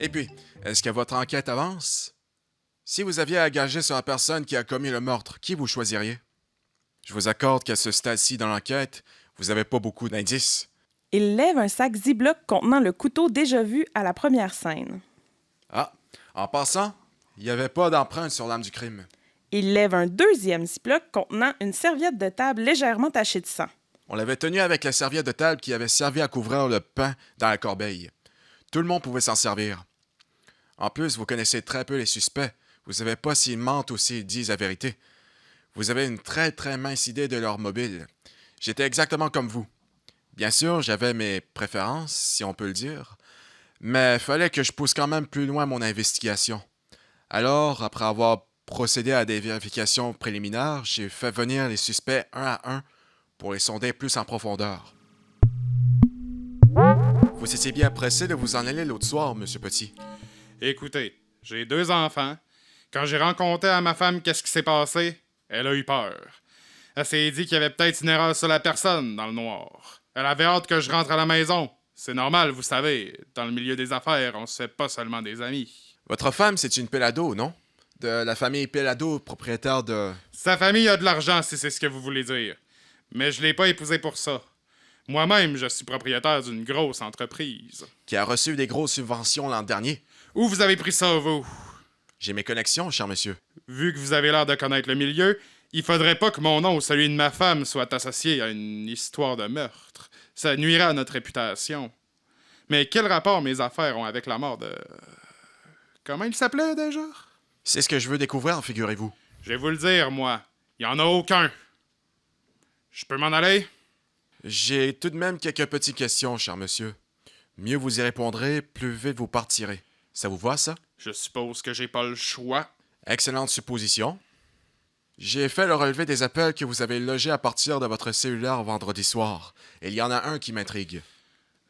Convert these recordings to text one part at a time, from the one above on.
Et puis, est-ce que votre enquête avance? Si vous aviez à gager sur la personne qui a commis le meurtre, qui vous choisiriez? Je vous accorde qu'à ce stade-ci dans l'enquête, vous n'avez pas beaucoup d'indices. Il lève un sac Ziploc contenant le couteau déjà vu à la première scène. Ah, en passant, il n'y avait pas d'empreinte sur l'arme du crime. Il lève un deuxième Ziploc contenant une serviette de table légèrement tachée de sang. On l'avait tenu avec la serviette de table qui avait servi à couvrir le pain dans la corbeille. Tout le monde pouvait s'en servir. En plus, vous connaissez très peu les suspects. Vous ne savez pas s'ils mentent ou s'ils disent la vérité. Vous avez une très mince idée de leur mobile. J'étais exactement comme vous. Bien sûr, j'avais mes préférences, si on peut le dire, mais il fallait que je pousse quand même plus loin mon investigation. Alors, après avoir procédé à des vérifications préliminaires, j'ai fait venir les suspects un à un pour les sonder plus en profondeur. Vous étiez bien pressé de vous en aller l'autre soir, Monsieur Petit. Écoutez, j'ai 2 enfants. Quand j'ai rencontré à ma femme qu'est-ce qui s'est passé, elle a eu peur. Elle s'est dit qu'il y avait peut-être une erreur sur la personne dans le noir. Elle avait hâte que je rentre à la maison. C'est normal, vous savez, dans le milieu des affaires, on se fait pas seulement des amis. Votre femme, c'est une Pelado, non? De la famille Pelado, propriétaire de... Sa famille a de l'argent, si c'est ce que vous voulez dire. Mais je l'ai pas épousée pour ça. Moi-même, je suis propriétaire d'une grosse entreprise. qui a reçu des grosses subventions l'an dernier. Où vous avez pris ça, vous? J'ai mes connexions, cher monsieur. Vu que vous avez l'air de connaître le milieu, il faudrait pas que mon nom ou celui de ma femme soit associé à une histoire de meurtre. Ça nuirait à notre réputation. Mais quel rapport mes affaires ont avec la mort de... Comment il s'appelait déjà? C'est ce que je veux découvrir, figurez-vous. Je vais vous le dire, moi. Il y en a aucun. Je peux m'en aller? J'ai tout de même quelques petites questions, cher monsieur. Mieux vous y répondrez, plus vite vous partirez. Ça vous va, ça? Je suppose que j'ai pas le choix. Excellente supposition. J'ai fait le relevé des appels que vous avez logés à partir de votre cellulaire vendredi soir. Et il y en a un qui m'intrigue.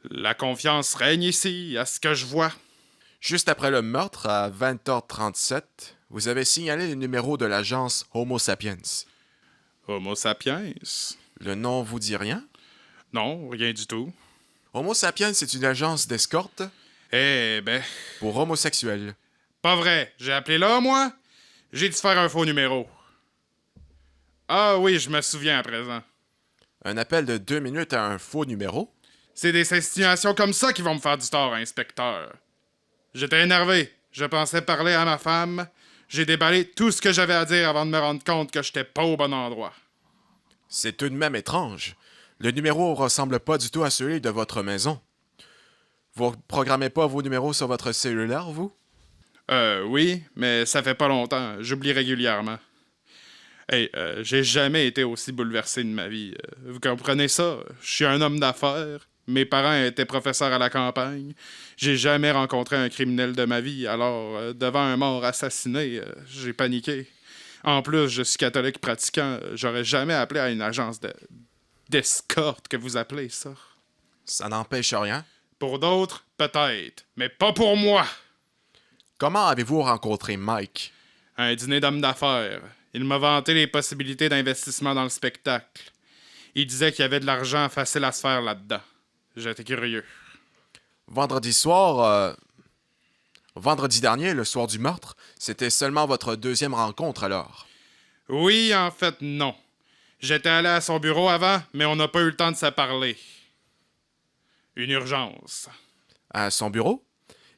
La confiance règne ici, à ce que je vois. Juste après le meurtre, à 20h37, vous avez signalé le numéro de l'agence Homo Sapiens. Homo sapiens? Le nom vous dit rien? Non, rien du tout. Homo Sapiens, c'est une agence d'escorte Eh ben, pour homosexuels. pas vrai. J'ai appelé là, moi? J'ai dû faire un faux numéro. Ah oui, je me souviens à présent. Un appel de 2 minutes à un faux numéro? C'est des insinuations comme ça qui vont me faire du tort, inspecteur. J'étais énervé. Je pensais parler à ma femme. J'ai déballé tout ce que j'avais à dire avant de me rendre compte que j'étais pas au bon endroit. C'est tout de même étrange. Le numéro ressemble pas du tout à celui de votre maison. Vous programmez pas vos numéros sur votre cellulaire, vous? Oui, mais ça fait pas longtemps. J'oublie régulièrement. Hey, j'ai jamais été aussi bouleversé de ma vie. Vous comprenez ça? Je suis un homme d'affaires. Mes parents étaient professeurs à la campagne. J'ai jamais rencontré un criminel de ma vie, alors, devant un mort assassiné, j'ai paniqué. En plus, je suis catholique pratiquant. J'aurais jamais appelé à une agence d'escorte que vous appelez ça. Ça n'empêche rien. Pour d'autres, peut-être, mais pas pour moi. Comment avez-vous rencontré Mike? Un dîner d'hommes d'affaires. Il m'a vanté les possibilités d'investissement dans le spectacle. Il disait qu'il y avait de l'argent facile à se faire là-dedans. J'étais curieux. Vendredi soir, vendredi dernier, le soir du meurtre, c'était seulement votre deuxième rencontre alors. Oui, en fait, non. J'étais allé à son bureau avant, mais on n'a pas eu le temps de se parler. Une urgence. À son bureau?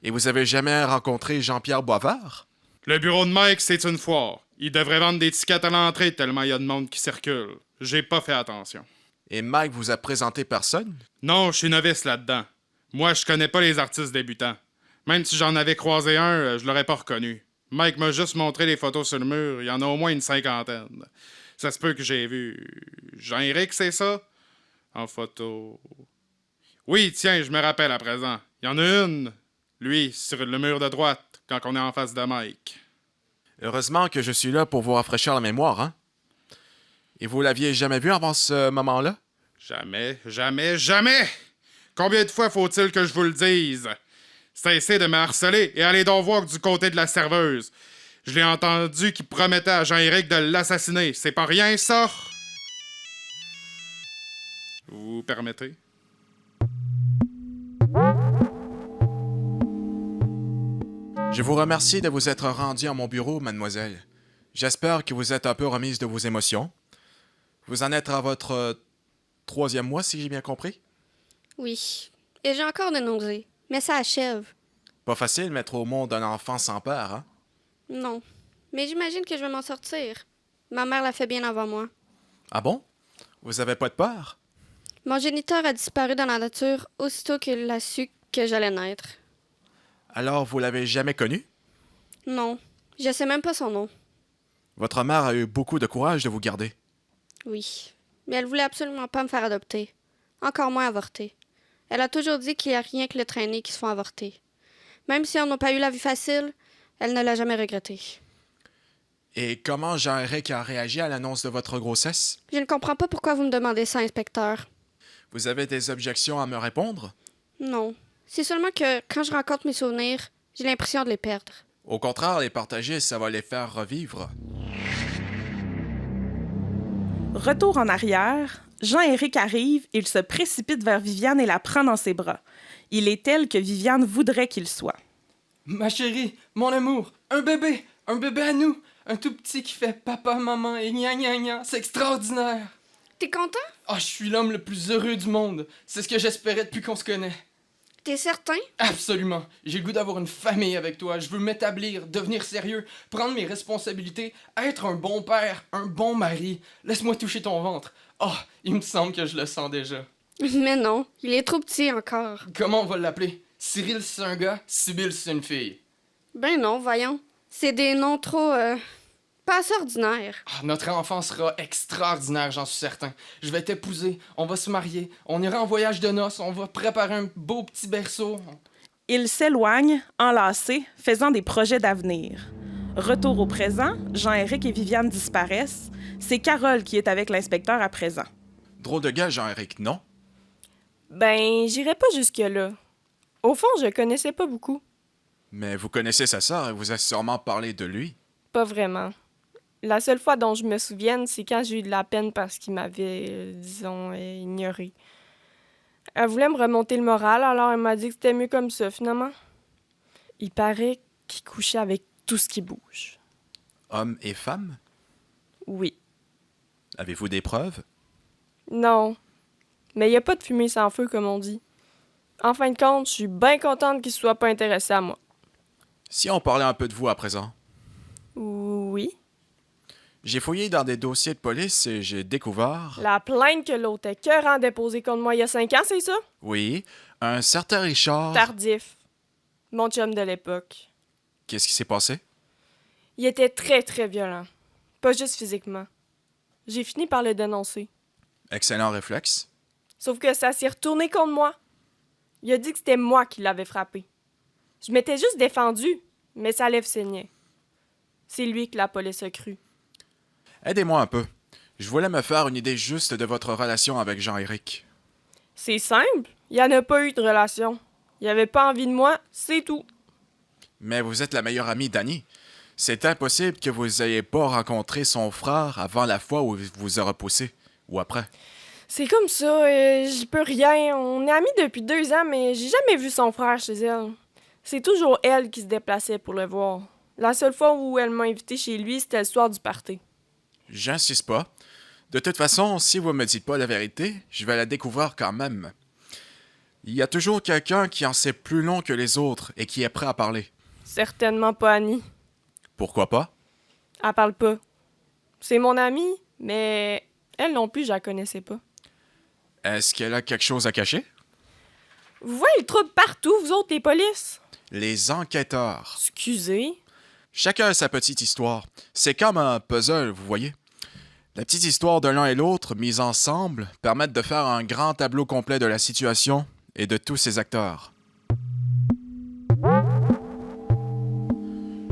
Et vous avez jamais rencontré Jean-Pierre Boisvert? Le bureau de Mike, c'est une foire. Il devrait vendre des tickets à l'entrée tellement il y a de monde qui circule. J'ai pas fait attention. Et Mike vous a présenté personne? Non, je suis novice là-dedans. Moi, je connais pas les artistes débutants. Même si j'en avais croisé un, je l'aurais pas reconnu. Mike m'a juste montré les photos sur le mur. Il y en a au moins une 50aine. Ça se peut que j'ai vu... Jean-Éric, c'est ça? En photo... Oui, tiens, je me rappelle à présent. Il y en a une. Lui, sur le mur de droite, quand on est en face de Mike. Heureusement que je suis là pour vous rafraîchir la mémoire, hein? Et vous l'aviez jamais vu avant ce moment-là? Jamais, jamais, jamais! Combien de fois faut-il que je vous le dise? Cessez de me harceler et allez donc voir du côté de la serveuse. Je l'ai entendu qui promettait à Jean-Éric de l'assassiner. C'est pas rien, ça? Vous permettez? Je vous remercie de vous être rendu à mon bureau, mademoiselle. J'espère que vous êtes un peu remise de vos émotions. Vous en êtes à votre 3e mois, si j'ai bien compris? Oui. Et j'ai encore des nausées. Mais ça achève. Pas facile de mettre au monde un enfant sans père, hein? Non. Mais j'imagine que je vais m'en sortir. Ma mère l'a fait bien avant moi. Ah bon? Vous avez pas de peur? Mon géniteur a disparu dans la nature aussitôt qu'il a su que j'allais naître. Alors, vous l'avez jamais connu? Non. Je sais même pas son nom. Votre mère a eu beaucoup de courage de vous garder. Oui. Mais elle voulait absolument pas me faire adopter. Encore moins avorter. Elle a toujours dit qu'il n'y a rien que le traîner qui se font avorter. Même si on n'a pas eu la vie facile, elle ne l'a jamais regretté. Et comment Jean-Éric a réagi à l'annonce de votre grossesse? Je ne comprends pas pourquoi vous me demandez ça, inspecteur. Vous avez des objections à me répondre? Non. C'est seulement que quand je rencontre mes souvenirs, j'ai l'impression de les perdre. Au contraire, les partager, ça va les faire revivre. Retour en arrière, Jean-Éric arrive, il se précipite vers Viviane et la prend dans ses bras. Il est tel que Viviane voudrait qu'il soit. Ma chérie, mon amour, un bébé à nous, un tout petit qui fait papa, maman et gna gna gna, c'est extraordinaire. T'es content? Ah, je suis l'homme le plus heureux du monde, c'est ce que j'espérais depuis qu'on se connaît. T'es certain? Absolument, j'ai le goût d'avoir une famille avec toi, je veux m'établir, devenir sérieux, prendre mes responsabilités, être un bon père, un bon mari. Laisse-moi toucher ton ventre. Ah, il me semble que je le sens déjà. Mais non, il est trop petit encore. Comment on va l'appeler? Cyril c'est un gars, Sibylle c'est une fille. Ben non, voyons. C'est des noms trop, pas assez ordinaires. Ah, notre enfant sera extraordinaire, j'en suis certain. Je vais t'épouser, on va se marier, on ira en voyage de noces, on va préparer un beau petit berceau. Il s'éloigne, enlacé, faisant des projets d'avenir. Retour au présent, Jean-Éric et Viviane disparaissent. C'est Carole qui est avec l'inspecteur à présent. Drôle de gars, Jean-Éric, non? Ben, j'irais pas jusque-là. Au fond, je connaissais pas beaucoup. Mais vous connaissez sa sœur et vous avez sûrement parlé de lui. Pas vraiment. La seule fois dont je me souvienne, c'est quand j'ai eu de la peine parce qu'il m'avait, disons, ignoré. Elle voulait me remonter le moral, alors elle m'a dit que c'était mieux comme ça, finalement. Il paraît qu'il couchait avec tout ce qui bouge. Homme et femme? Oui. Avez-vous des preuves? Non. Mais il y a pas de fumée sans feu, comme on dit. En fin de compte, je suis bien contente qu'il se soit pas intéressé à moi. Si on parlait un peu de vous à présent. Oui. J'ai fouillé dans des dossiers de police et j'ai découvert... La plainte que l'autre écœurant déposée contre moi il y a 5 ans, c'est ça? Oui, un certain Richard... Tardif. Mon chum de l'époque. Qu'est-ce qui s'est passé? Il était très, très violent. Pas juste physiquement. J'ai fini par le dénoncer. Excellent réflexe. Sauf que ça s'est retourné contre moi. Il a dit que c'était moi qui l'avais frappé. Je m'étais juste défendue, mais sa lèvre saignait. C'est lui que la police a cru. Aidez-moi un peu. Je voulais me faire une idée juste de votre relation avec Jean-Éric. C'est simple. Il n'y en a pas eu de relation. Il avait pas envie de moi, c'est tout. Mais vous êtes la meilleure amie d'Annie. C'est impossible que vous ayez pas rencontré son frère avant la fois où il vous a repoussé. Ou après. C'est comme ça, j'y peux rien. On est amis depuis 2 ans, mais j'ai jamais vu son frère chez elle. C'est toujours elle qui se déplaçait pour le voir. La seule fois où elle m'a invité chez lui, c'était le soir du party. J'insiste pas. De toute façon, si vous me dites pas la vérité, je vais la découvrir quand même. Il y a toujours quelqu'un qui en sait plus long que les autres et qui est prêt à parler. Certainement pas Annie. Pourquoi pas? Elle parle pas. C'est mon amie, mais elle non plus, je la connaissais pas. Est-ce qu'elle a quelque chose à cacher? Vous voyez le trouble partout, vous autres, les polices? Les enquêteurs. Excusez. Chacun a sa petite histoire. C'est comme un puzzle, vous voyez. La petite histoire de l'un et l'autre, mise ensemble, permettent de faire un grand tableau complet de la situation et de tous ses acteurs.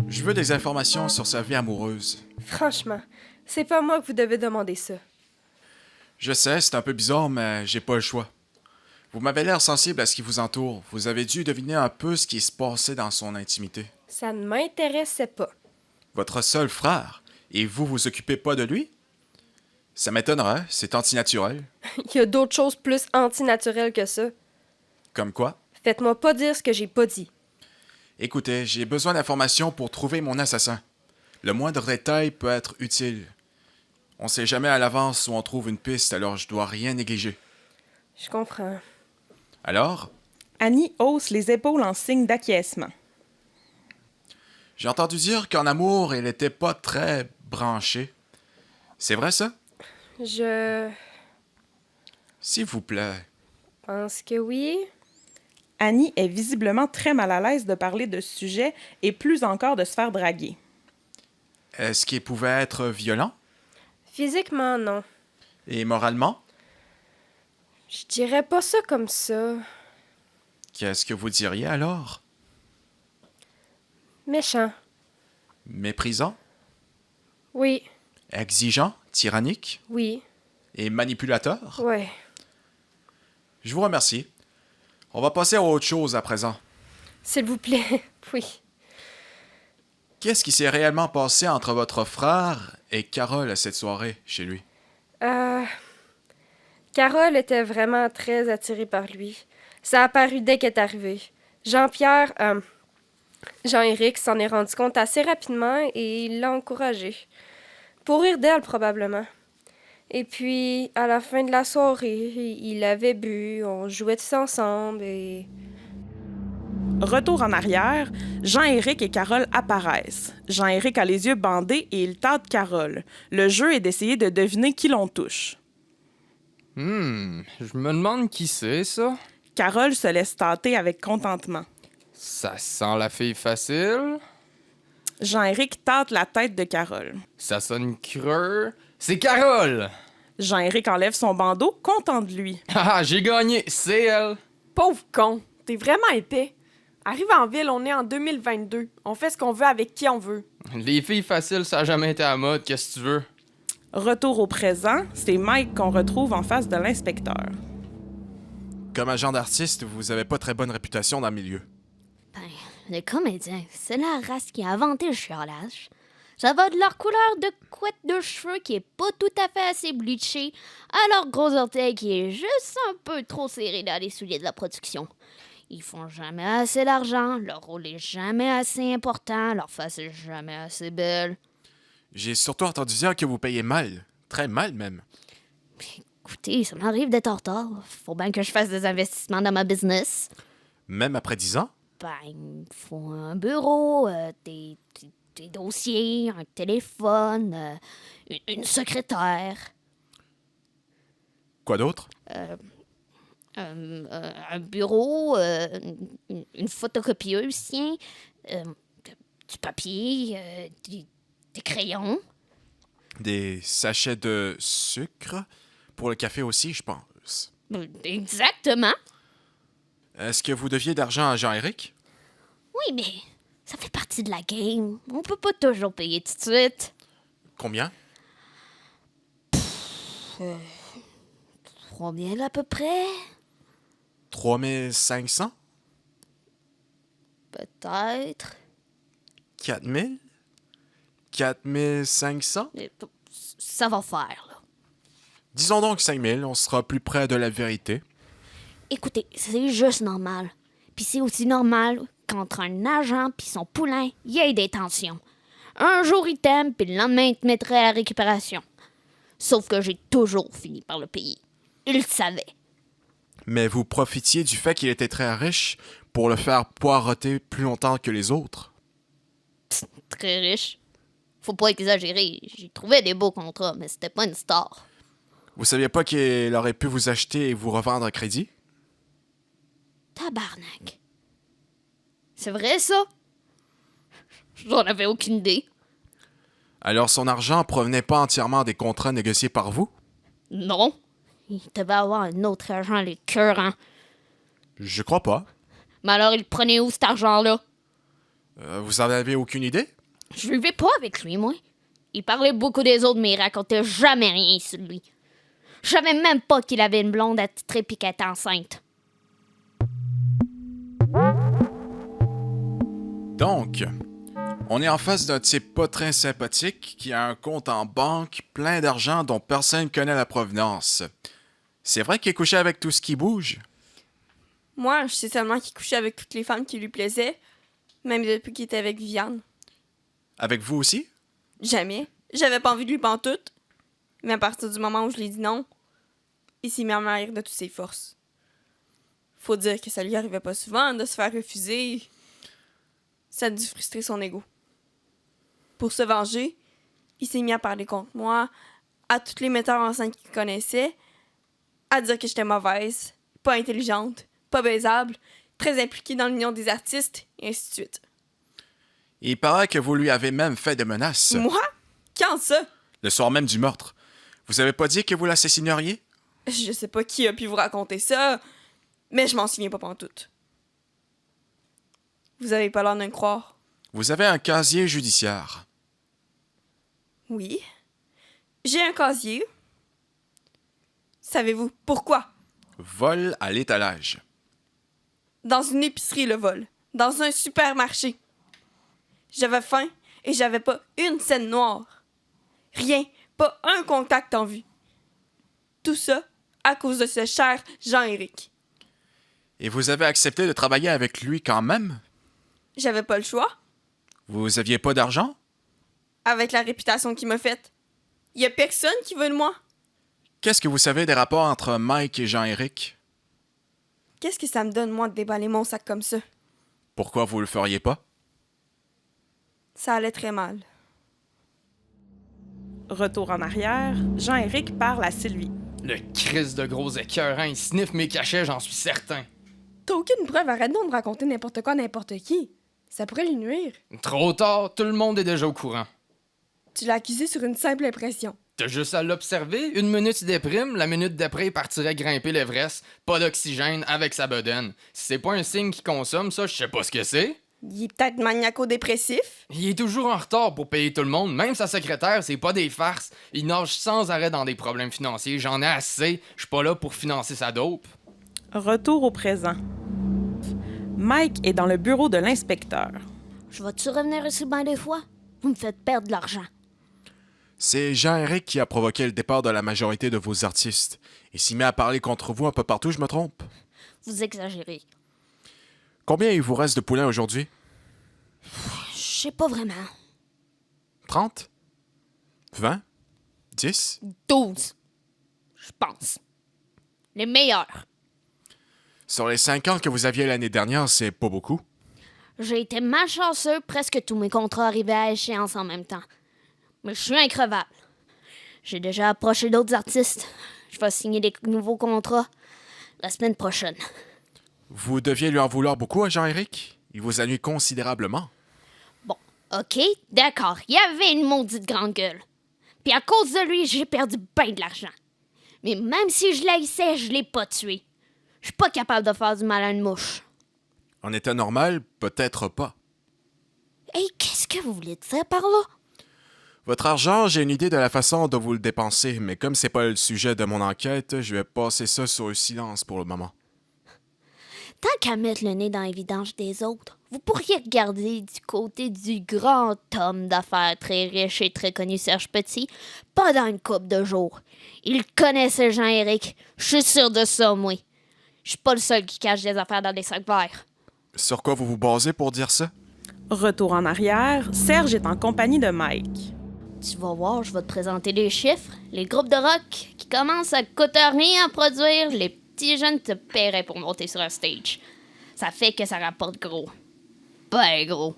Je veux des informations sur sa vie amoureuse. Franchement, c'est pas moi que vous devez demander ça. Je sais, c'est un peu bizarre, mais j'ai pas le choix. Vous m'avez l'air sensible à ce qui vous entoure. Vous avez dû deviner un peu ce qui se passait dans son intimité. Ça ne m'intéressait pas. Votre seul frère, et vous vous occupez pas de lui? Ça m'étonnerait, c'est antinaturel. Il y a d'autres choses plus antinaturelles que ça. Comme quoi? Faites-moi pas dire ce que j'ai pas dit. Écoutez, j'ai besoin d'informations pour trouver mon assassin. Le moindre détail peut être utile. On sait jamais à l'avance où on trouve une piste, alors je dois rien négliger. Je comprends. Alors, Annie hausse les épaules en signe d'acquiescement. j'ai entendu dire qu'en amour, elle était pas très branchée. C'est vrai ça? Je S'il vous plaît. pense que oui. Annie est visiblement très mal à l'aise de parler de ce sujet et plus encore de se faire draguer. Est-ce qu'il pouvait être violent? Physiquement, non. Et moralement? Je dirais pas ça comme ça. Qu'est-ce que vous diriez alors? Méchant. Méprisant? Oui, Exigeant? Tyrannique? oui, Et manipulateur? ouais. Je vous remercie. On va passer à autre chose à présent. S'il vous plaît, oui. Qu'est-ce qui s'est réellement passé entre votre frère et Carole à cette soirée chez lui? Carole était vraiment très attirée par lui. Ça a apparu dès qu'elle est arrivée. Jean-Pierre, Jean-Éric s'en est rendu compte assez rapidement et il l'a encouragée. Pour rire d'elle, probablement. Et puis, à la fin de la soirée, il avait bu, on jouait tous ensemble et... Retour en arrière, Jean-Éric et Carole apparaissent. Jean-Éric a les yeux bandés et il tâte Carole. Le jeu est d'essayer de deviner qui l'on touche. Je me demande qui c'est, ça. Carole se laisse tâter avec contentement. Ça sent la fille facile. Jean-Éric tâte la tête de Carole. Ça sonne creux. C'est Carole! Jean-Éric enlève son bandeau, content de lui. Ah, j'ai gagné, c'est elle. Pauvre con, t'es vraiment épais. Arrive en ville, on est en 2022. On fait ce qu'on veut avec qui on veut. Les filles faciles, ça a jamais été à la mode, qu'est-ce que tu veux? Retour au présent, c'est Mike qu'on retrouve en face de l'inspecteur. Comme agent d'artiste, vous avez pas très bonne réputation dans le milieu. Ben, les comédiens, c'est la race qui a inventé le chiolage. Ça va de leur couleur de couette de cheveux qui est pas tout à fait assez bleachée à leur gros orteil qui est juste un peu trop serré dans les souliers de la production. Ils font jamais assez d'argent, leur rôle est jamais assez important, leur face est jamais assez belle. J'ai surtout entendu dire que vous payez mal. Très mal même. Écoutez, ça m'arrive d'être en retard. Faut bien que je fasse des investissements dans ma business. Même après 10 ans? Ben, il me faut un bureau, des dossiers, un téléphone, une secrétaire. Quoi d'autre? Un bureau, une photocopieuse, tiens, du papier, des crayons. Des sachets de sucre? Pour le café aussi, je pense. Exactement. Est-ce que vous deviez d'argent à Jean-Éric? Oui, mais ça fait partie de la game. On peut pas toujours payer tout de suite. Combien? 3000 à peu près, 3500? peut-être. 4000? 4500? Mais ça va faire, là. Disons donc 5000, on sera plus près de la vérité. Écoutez, c'est juste normal. Puis c'est aussi normal qu'entre un agent puis son poulain, il y ait des tensions. Un jour, il t'aime, puis le lendemain, il te mettrait à la récupération. Sauf que j'ai toujours fini par le payer. Il le savait. Mais vous profitiez du fait qu'il était très riche pour le faire poireauter plus longtemps que les autres. Très riche. Faut pas exagérer. J'ai trouvé des beaux contrats, mais c'était pas une star. Vous saviez pas qu'il aurait pu vous acheter et vous revendre à crédit? Tabarnak. C'est vrai, ça? J'en avais aucune idée. Alors son argent provenait pas entièrement des contrats négociés par vous? Non. Il devait avoir un autre agent, les cœurs, Je crois pas. Mais alors, il prenait où cet argent-là? Vous en avez aucune idée? Je vivais pas avec lui, moi. Il parlait beaucoup des autres, mais il racontait jamais rien sur lui. Je savais même pas qu'il avait une blonde attitrée pis qu'elle était enceinte. Donc, on est en face d'un type pas très sympathique qui a un compte en banque plein d'argent dont personne connaît la provenance. C'est vrai qu'il est couché avec tout ce qui bouge? Moi, je sais seulement qu'il couchait avec toutes les femmes qui lui plaisaient. Même depuis qu'il était avec Viviane. Avec vous aussi? Jamais. J'avais pas envie de lui pantoute. Mais à partir du moment où je lui ai dit non, il s'est mis à m'haïr de toutes ses forces. Faut dire que ça lui arrivait pas souvent de se faire refuser. Ça a dû frustrer son ego. Pour se venger, il s'est mis à parler contre moi, à tous les metteurs en scène qu'il connaissait, à dire que j'étais mauvaise, pas intelligente, pas baisable, très impliquée dans l'union des artistes, et ainsi de suite. Il paraît que vous lui avez même fait des menaces. Moi? Quand ça? Le soir même du meurtre. Vous avez pas dit que vous l'assassineriez? Je sais pas qui a pu vous raconter ça, mais je m'en souviens pas pantoute. Vous avez pas l'air de me croire. Vous avez un casier judiciaire. Oui. J'ai un casier. Savez-vous pourquoi? Vol à l'étalage. Dans une épicerie, le vol. Dans un supermarché. J'avais faim et j'avais pas une scène noire. Rien, pas un contact en vue. Tout ça à cause de ce cher Jean-Éric. Et vous avez accepté de travailler avec lui quand même? J'avais pas le choix. Vous aviez pas d'argent? Avec la réputation qu'il m'a faite. Y a personne qui veut de moi. Qu'est-ce que vous savez des rapports entre Mike et Jean-Éric? Qu'est-ce que ça me donne, moi, de déballer mon sac comme ça? Pourquoi vous le feriez pas? Ça allait très mal. Retour en arrière, Jean-Éric parle à Sylvie. Le Christ de gros écœurant, il sniffe mes cachets, j'en suis certain. T'as aucune preuve, arrête donc de raconter n'importe quoi à n'importe qui. Ça pourrait lui nuire. Trop tard, tout le monde est déjà au courant. Tu l'as accusé sur une simple impression. T'as juste à l'observer, une minute il déprime, la minute d'après il partirait grimper l'Everest, pas d'oxygène, avec sa bedaine. Si c'est pas un signe qu'il consomme, ça, je sais pas ce que c'est. Il est peut-être maniaco-dépressif. Il est toujours en retard pour payer tout le monde, même sa secrétaire, c'est pas des farces. Il nage sans arrêt dans des problèmes financiers, j'en ai assez, je suis pas là pour financer sa dope. Retour au présent. Mike est dans le bureau de l'inspecteur. Je vais-tu revenir ici bien des fois? Vous me faites perdre de l'argent. C'est Jean-Éric qui a provoqué le départ de la majorité de vos artistes. Et s'y met à parler contre vous un peu partout, je me trompe? Vous exagérez. Combien il vous reste de poulains aujourd'hui? Je sais pas vraiment. 30? 20? 10? 12. Je pense. Les meilleurs. Sur les 5 ans que vous aviez l'année dernière, c'est pas beaucoup. J'ai été malchanceux, presque tous mes contrats arrivaient à échéance en même temps. Mais je suis increvable. J'ai déjà approché d'autres artistes. Je vais signer des nouveaux contrats la semaine prochaine. Vous deviez lui en vouloir beaucoup à Jean-Éric? Il vous a nuit considérablement. Bon, OK, d'accord. Il y avait une maudite grande gueule. Puis à cause de lui, j'ai perdu ben de l'argent. Mais même si je l'haïssais, je l'ai pas tué. Je suis pas capable de faire du mal à une mouche. En état normal, peut-être pas. Hey, qu'est-ce que vous voulez dire par là? Votre argent, j'ai une idée de la façon dont vous le dépensez, mais comme c'est pas le sujet de mon enquête, je vais passer ça sur le silence pour le moment. Tant qu'à mettre le nez dans les vidanges des autres, vous pourriez regarder du côté du grand homme d'affaires très riche et très connu Serge Petit pendant une couple de jours. Il connaissait Jean-Éric, je suis sûr de ça, moi. Je suis pas le seul qui cache des affaires dans des sacs verts. Sur quoi vous vous basez pour dire ça? Retour en arrière, Serge est en compagnie de Mike. Tu vas voir, je vais te présenter les chiffres. Les groupes de rock qui commencent à coûter rien à produire, les petits jeunes te paieraient pour monter sur un stage. Ça fait que ça rapporte gros. Ben gros.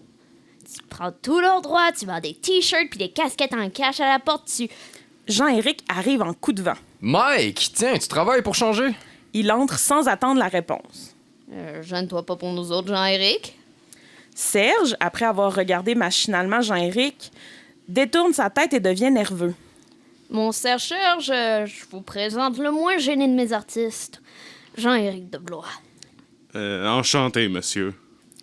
Tu prends tout leur droit, tu vends des t-shirts puis des casquettes en cash à la porte, Jean-Éric arrive en coup de vent. Mike, tiens, tu travailles pour changer? Il entre sans attendre la réponse. Gêne-toi pas pour nous autres, Jean-Éric. Serge, après avoir regardé machinalement Jean-Éric, détourne sa tête et devient nerveux. Mon Serge, je vous présente le moins gêné de mes artistes, Jean-Éric de Blois. Enchanté, monsieur.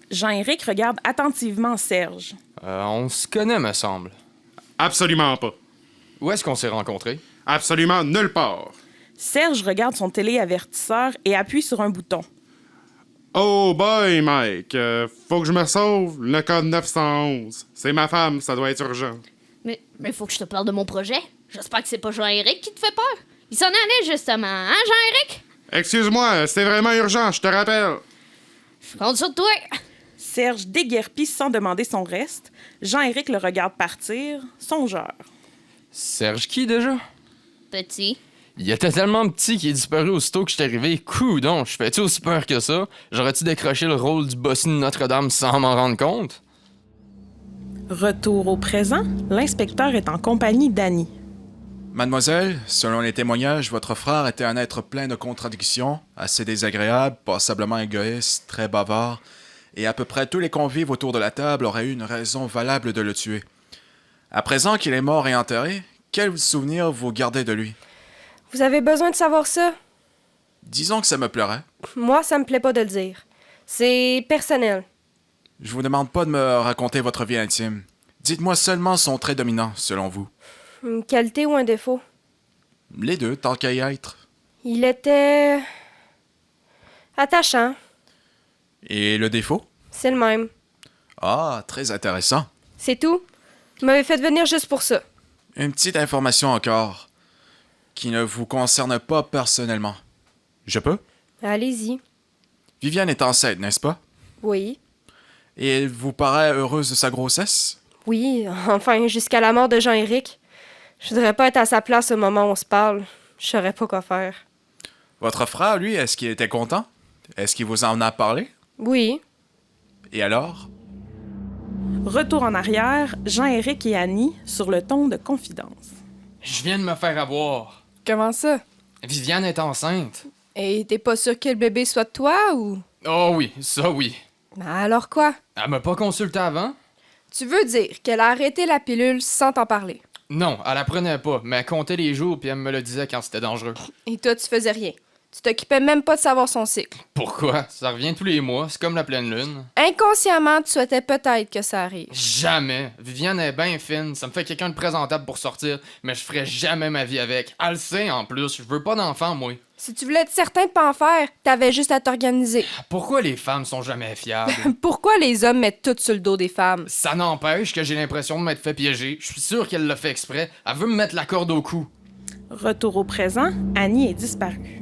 Jean-Éric regarde attentivement Serge. On se connaît, me semble. Absolument pas. Où est-ce qu'on s'est rencontrés? Absolument nulle part. Serge regarde son téléavertisseur et appuie sur un bouton. Oh boy, Mike, faut que je me sauve. Le code 911. C'est ma femme, ça doit être urgent. Mais faut que je te parle de mon projet. J'espère que c'est pas Jean-Éric qui te fait peur. Il s'en allait justement, hein, Jean-Éric? Excuse-moi, c'est vraiment urgent, je te rappelle. Je compte sur toi. Serge déguerpit sans demander son reste. Jean-Éric le regarde partir, songeur. Serge qui déjà? Petit. Il était tellement petit qu'il est disparu aussitôt que je suis arrivé. Coudon, je fais-tu aussi peur que ça? J'aurais-tu décroché le rôle du bossu de Notre-Dame sans m'en rendre compte? Retour au présent, l'inspecteur est en compagnie d'Annie. Mademoiselle, selon les témoignages, votre frère était un être plein de contradictions, assez désagréable, passablement égoïste, très bavard, et à peu près tous les convives autour de la table auraient eu une raison valable de le tuer. À présent qu'il est mort et enterré, quel souvenir vous gardez de lui? Vous avez besoin de savoir ça? Disons que ça me plairait. Moi, ça me plaît pas de le dire. C'est personnel. Je vous demande pas de me raconter votre vie intime. Dites-moi seulement son trait dominant, selon vous. Une qualité ou un défaut? Les deux, tant qu'à y être. Il était... attachant. Et le défaut? C'est le même. Ah, très intéressant. C'est tout? Vous m'avez fait venir juste pour ça. Une petite information encore, qui ne vous concerne pas personnellement. Je peux? Allez-y. Viviane est enceinte, n'est-ce pas? Oui. Et elle vous paraît heureuse de sa grossesse? Oui, enfin, jusqu'à la mort de Jean-Éric. Je voudrais pas être à sa place au moment où on se parle. Je saurais pas quoi faire. Votre frère, lui, est-ce qu'il était content? Est-ce qu'il vous en a parlé? Oui. Et alors? Retour en arrière, Jean-Éric et Annie sur le ton de confidence. Je viens de me faire avoir. Comment ça? Viviane est enceinte. Et t'es pas sûr que le bébé soit de toi ou... Oh oui, ça oui. Alors quoi? Elle m'a pas consulté avant? Tu veux dire qu'elle a arrêté la pilule sans t'en parler? Non, elle la prenait pas, mais elle comptait les jours puis elle me le disait quand c'était dangereux. Et toi, tu faisais rien. Tu t'occupais même pas de savoir son cycle. Pourquoi? Ça revient tous les mois, c'est comme la pleine lune. Inconsciemment, tu souhaitais peut-être que ça arrive. Jamais. Viviane est bien fine, ça me fait quelqu'un de présentable pour sortir, mais je ferais jamais ma vie avec. Elle le sait en plus, je veux pas d'enfant, moi. Si tu voulais être certain de pas en faire, t'avais juste à t'organiser. Pourquoi les femmes sont jamais fiables? Pourquoi les hommes mettent tout sur le dos des femmes? Ça n'empêche que j'ai l'impression de m'être fait piéger. Je suis sûr qu'elle l'a fait exprès. Elle veut me mettre la corde au cou. Retour au présent, Annie est disparue.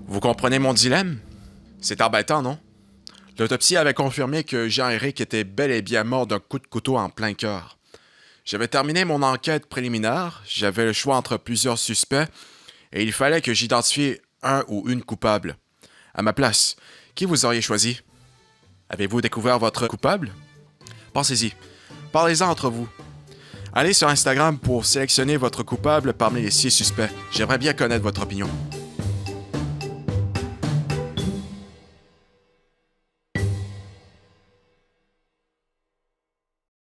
Vous comprenez mon dilemme? C'est embêtant, non? L'autopsie avait confirmé que Jean-Éric était bel et bien mort d'un coup de couteau en plein cœur. J'avais terminé mon enquête préliminaire, j'avais le choix entre plusieurs suspects, et il fallait que j'identifie un ou une coupable. À ma place, qui vous auriez choisi? Avez-vous découvert votre coupable? Pensez-y. Parlez-en entre vous. Allez sur Instagram pour sélectionner votre coupable parmi les 6 suspects. J'aimerais bien connaître votre opinion.